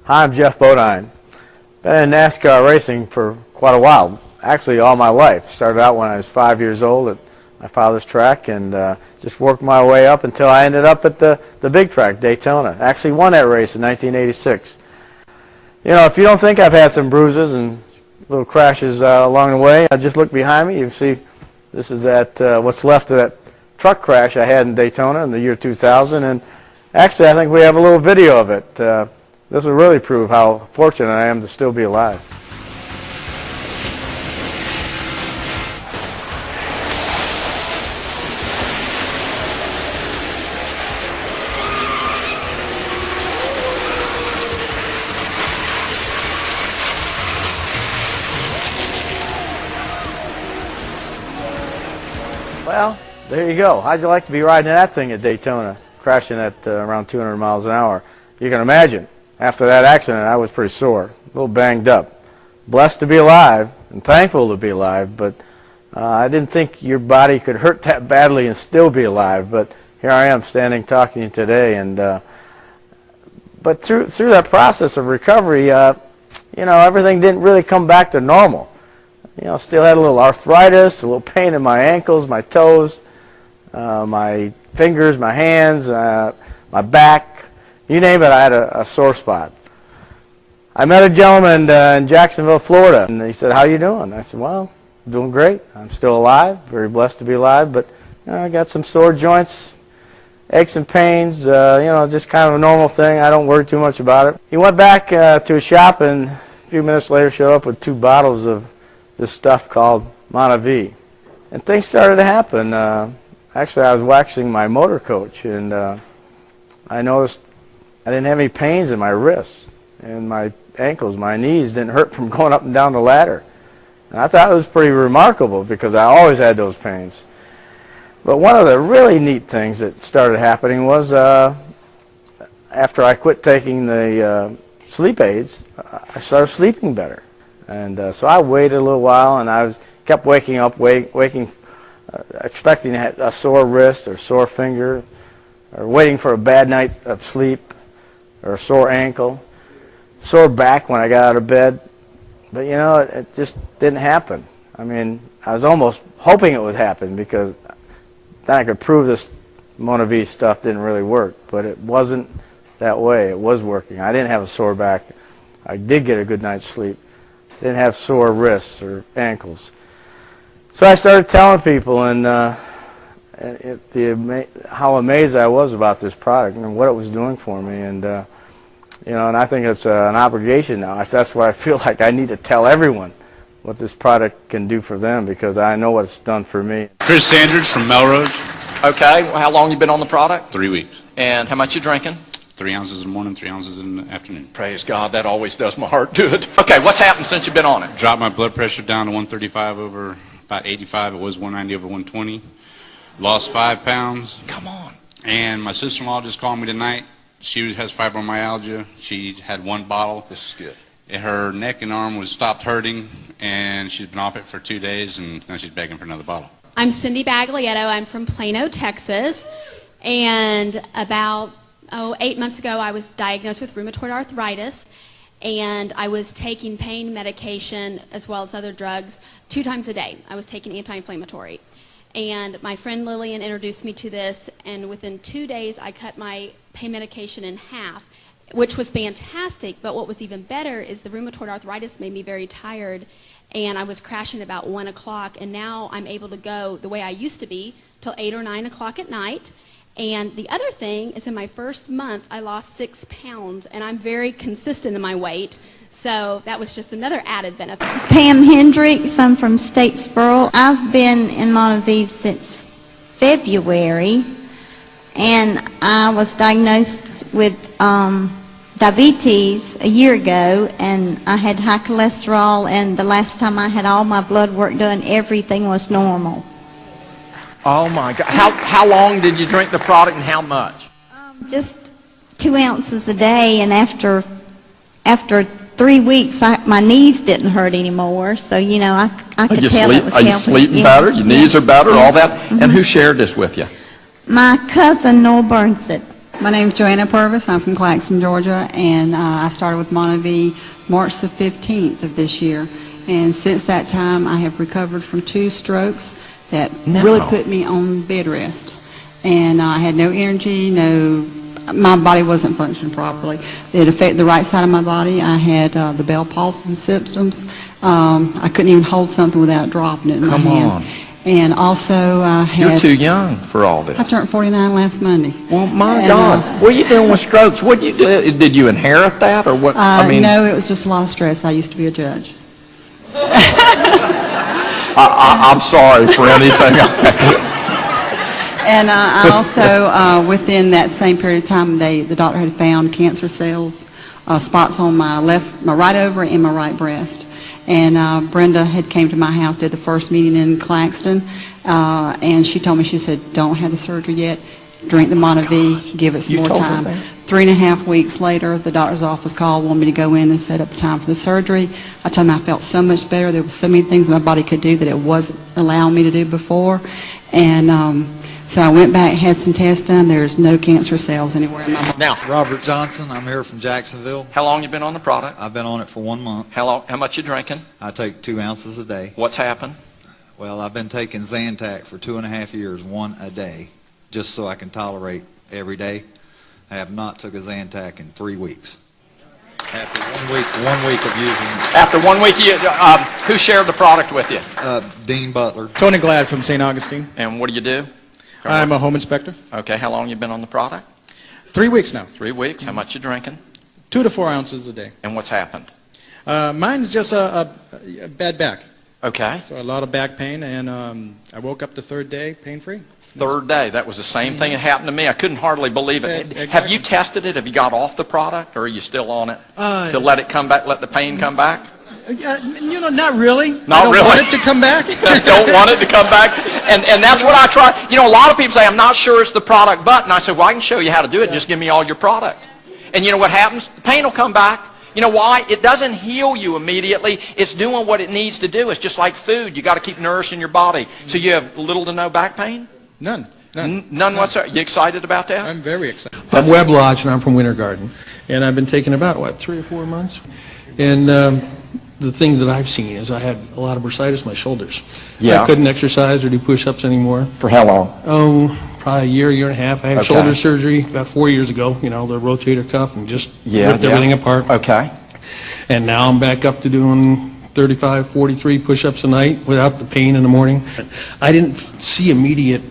Hi, I'm Jeff Bodine. Been in NASCAR racing for quite a while, actually all my life. Started out when I was 5 years old at my father's track and just worked my way up until I ended up at the big track, Daytona. Actually won that race in 1986. You know, if you don't think I've had some bruises and little crashes along the way, just look behind me. You can see this is what's left of that truck crash I had in Daytona in the year 2000. And actually, I think we have a little video of it. This will really prove how fortunate I am to still be alive. Well, there you go. How'd you like to be riding that thing at Daytona, crashing at around 200 miles an hour? You can imagine. After that accident, I was pretty sore, a little banged up. Blessed to be alive and thankful to be alive, but I didn't think your body could hurt that badly and still be alive. But here I am standing talking to you today. And but through that process of recovery, you know, everything didn't really come back to normal. You know, still had a little arthritis, a little pain in my ankles, my toes, my fingers, my hands, my back. You name it, I had a sore spot. I met a gentleman in Jacksonville, Florida, and he said, "How you doing?" I said, "Well, I'm doing great. I'm still alive, very blessed to be alive, but you know, I got some sore joints, aches and pains, you know, just kind of a normal thing. I don't worry too much about it." He went back to his shop and a few minutes later showed up with 2 bottles of this stuff called Monavie. And things started to happen. Actually, I was waxing my motor coach, and I noticed I didn't have any pains in my wrists, and my ankles, my knees didn't hurt from going up and down the ladder. And I thought it was pretty remarkable because I always had those pains. But one of the really neat things that started happening was after I quit taking the sleep aids, I started sleeping better. And so I waited a little while, and I kept waking up, expecting to have a sore wrist or sore finger, or waiting for a bad night of sleep, or a sore ankle, sore back when I got out of bed. But you know, it just didn't happen. I mean, I was almost hoping it would happen because then I could prove this Monavie stuff didn't really work. But it wasn't that way. It was working. I didn't have a sore back. I did get a good night's sleep. Didn't have sore wrists or ankles. So I started telling people, and how amazed I was about this product and what it was doing for me. And you know, and I think it's an obligation now. That's what I feel like. I need to tell everyone what this product can do for them because I know what it's done for me. Chris Sanders from Melrose. Okay, well, how long you been on the product? 3 weeks. And how much you drinking? 3 ounces in the morning, 3 ounces in the afternoon. Praise God, that always does my heart good. Okay, what's happened since you've been on it? Dropped my blood pressure down to 135 over about 85. It was 190 over 120. Lost 5 pounds. Come on. And my sister-in-law just called me tonight. She has fibromyalgia. She had 1 bottle. This is good. And her neck and arm was stopped hurting, and she's been off it for 2 days, and now she's begging for another bottle. I'm Cindy Baglietto. I'm from Plano, Texas. And about 8 months ago, I was diagnosed with rheumatoid arthritis, and I was taking pain medication as well as other drugs 2 times a day. I was taking anti-inflammatory. And my friend Lillian introduced me to this, and within 2 days, I cut my pain medication in half, which was fantastic. But what was even better is the rheumatoid arthritis made me very tired, and I was crashing about 1 o'clock, and now I'm able to go the way I used to be till 8 or 9 o'clock at night. And the other thing is in my first month, I lost 6 pounds, and I'm very consistent in my weight. So that was just another added benefit. Pam Hendricks, I'm from Statesboro. I've been in Monavie since February, and I was diagnosed with diabetes a year ago, and I had high cholesterol, and the last time I had all my blood work done, everything was normal. Oh my God. How long did you drink the product and how much? Just 2 ounces a day, and after 3 weeks, my knees didn't hurt anymore. So, you know, I could tell it was helping. Are you sleeping better? Your knees are better? All that? And who shared this with you? My cousin, Noel Burnsit. My name's Joanna Purvis. I'm from Claxton, Georgia, and I started with Monavie March the 15th of this year. And since that time, I have recovered from 2 strokes that really put me on bed rest. And I had no energy, my body wasn't functioning properly. It affected the right side of my body. I had the Bell palsy symptoms. I couldn't even hold something without dropping it in my hand. And also I had... You're too young for all this. I turned 49 last Monday. Well, my God. What are you doing with strokes? What you do? Did you inherit that, or what? No, it was just a lot of stress. I used to be a judge. I'm sorry for anything. And I also, within that same period of time, the doctor had found cancer cells, spots on my right ovary and my right breast. And Brenda had came to my house, did the first meeting in Claxton, and she told me, she said, don't have the surgery yet, drink the Monavie, give it some more time. 3.5 weeks later, the doctor's office called, wanted me to go in and set up the time for the surgery. I told them I felt so much better. There were so many things my body could do that it wasn't allowing me to do before. And so I went back, had some tests done. There's no cancer cells anywhere in my body. Now, Robert Johnson, I'm here from Jacksonville. how long you been on the product? I've been on it for 1 month. How much you drinking? I take 2 ounces a day. What's happened? Well, I've been taking Zantac for 2.5 years, 1 a day, just so I can tolerate every day. I have not took a Zantac in 3 weeks. After 1 week of using it. After 1 week, who shared the product with you? Dean Butler. Tony Glad from St. Augustine. And what do you do? I'm a home inspector. Okay, how long you been on the product? 3 weeks now. 3 weeks. How much you drinking? 2 to 4 ounces a day. And what's happened? Mine's just a bad back. Okay. So a lot of back pain, and I woke up the 3rd day pain-free. 3rd day. That was the same thing that happened to me. I couldn't hardly believe it. Exactly. Have you tested it? Have you got off the product, or are you still on it to let it come back, let the pain come back? Not really. Not I don't really? want it to come back. Don't want it to come back. And that's what I try. A lot of people say, I'm not sure it's the product, but, and I say, well, I can show you how to do it. Just give me all your product. And you know what happens? The pain will come back. You know why? It doesn't heal you immediately. It's doing what it needs to do. It's just like food. You got to keep nourishing your body. So you have little to no back pain? None. None whatsoever. You excited about that? I'm very excited. I'm Webb Lodge, and I'm from Winter Garden. And I've been taking about, 3 or 4 months? And the thing that I've seen is I had a lot of bursitis in my shoulders. Yeah. I couldn't exercise or do push-ups anymore. For how long? Oh, probably a year and a half. I had Okay. shoulder surgery about 4 years ago, the rotator cuff, and just Yeah, ripped yeah. everything apart. Okay. And now I'm back up to doing 35, 43 push-ups a night without the pain in the morning. I didn't see immediate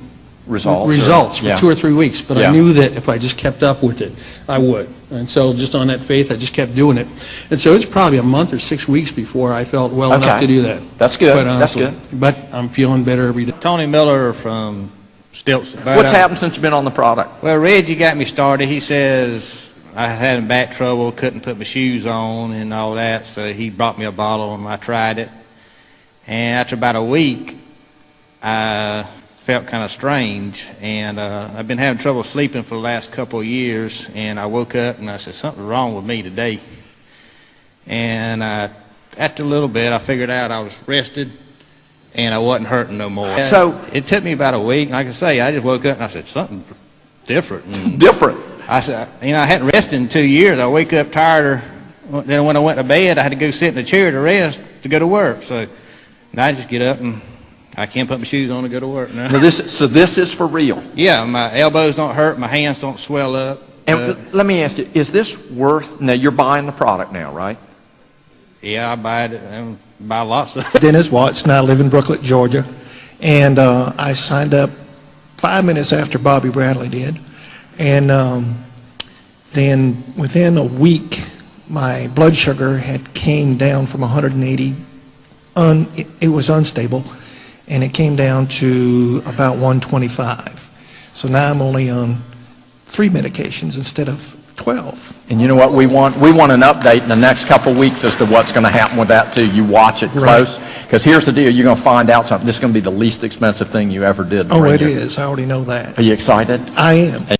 Results? for Yeah. 2 or 3 weeks, but Yeah. I knew that if I just kept up with it, I would. And so just on that faith, I just kept doing it. And so it's probably a month or 6 weeks before I felt well enough Okay. to do that. That's good. quite That's honestly. good. But I'm feeling better every day. Tony Miller from Stilts. What's happened since you've been on the product? Well, Reggie got me started. He says I had back trouble, couldn't put my shoes on and all that, so he brought me a bottle and I tried it. And after about a week, I felt kind of strange, and I've been having trouble sleeping for the last couple of years, and I woke up and I said, something's wrong with me today. And after a little bit, I figured out I was rested and I wasn't hurting no more. So it took me about a week. Like I say, I just woke up and I said, something different. And Different. I said, I hadn't rested in 2 years. I wake up tired. Then when I went to bed, I had to go sit in a chair to rest to go to work. So now I just get up and I can't put my shoes on to go to work now. Now this is for real. Yeah, my elbows don't hurt, my hands don't swell up. And let me ask you, is this worth, now you're buying the product now, right? Yeah, I buy it. I buy lots of Dennis Watson. I live in Brooklet, Georgia, and I signed up 5 minutes after Bobby Bradley did, and then within a week, my blood sugar had came down from 180. It was unstable, and it came down to about 125. So now I'm only on 3 medications instead of 12. And you know what we want? We want an update in the next couple of weeks as to what's going to happen with that too. You watch it close, because here's the deal. You're going to find out something. This is going to be the least expensive thing you ever did. Oh, it is. I already know that. Are you excited? I am.